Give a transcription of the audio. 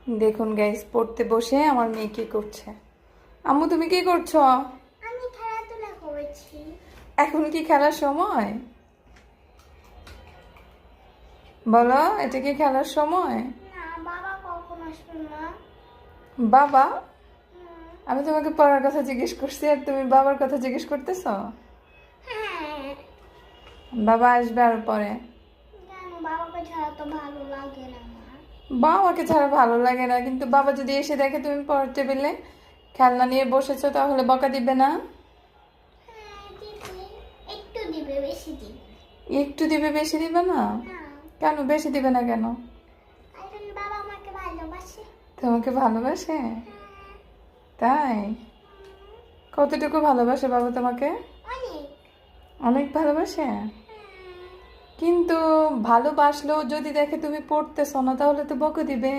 দেখুন গাইস, পড়তে বসে আমার মেয়ে কি করছে। আম্মু তুমি কি করছো? আমি খেলাধুলা করেছি। এখন কি খেলার সময়? বলো, এটা কি খেলার সময়? না, বাবা কখন আসবে না? বাবা? হুম, আমি তোমাকে পড়ার কথা জিজ্ঞেস করছি আর তুমি বাবার কথা জিজ্ঞেস করতেছো। হ্যাঁ। বাবা আসবে আর পরে। কেন, বাবাকে ছাড়া তো ভালো লাগে না আমার। বাবাকে ছাড়া ভালো লাগে না, কিন্তু বাবা যদি এসে দেখে তুমি পড়ার টেবিলে খেলনা নিয়ে বসেছো তাহলে বকা দিবে না? হ্যাঁ দিবে, একটু দিবে, বেশি দিবে একটু দিবে, বেশি দিবে না? না। কেন বেশি দিবে না কেন? কারণ বাবা আমাকে ভালোবাসে। তোমাকে ভালোবাসে? হ্যাঁ, তাই? কতটুকু ভালোবাসে বাবা তোমাকে? অনেক। অনেক ভালোবাসে। হ্যাঁ, কিন্তু ভালোবাসলেও যদি দেখে তুমি পড়তেছো না তাহলে তো বকে দিবে।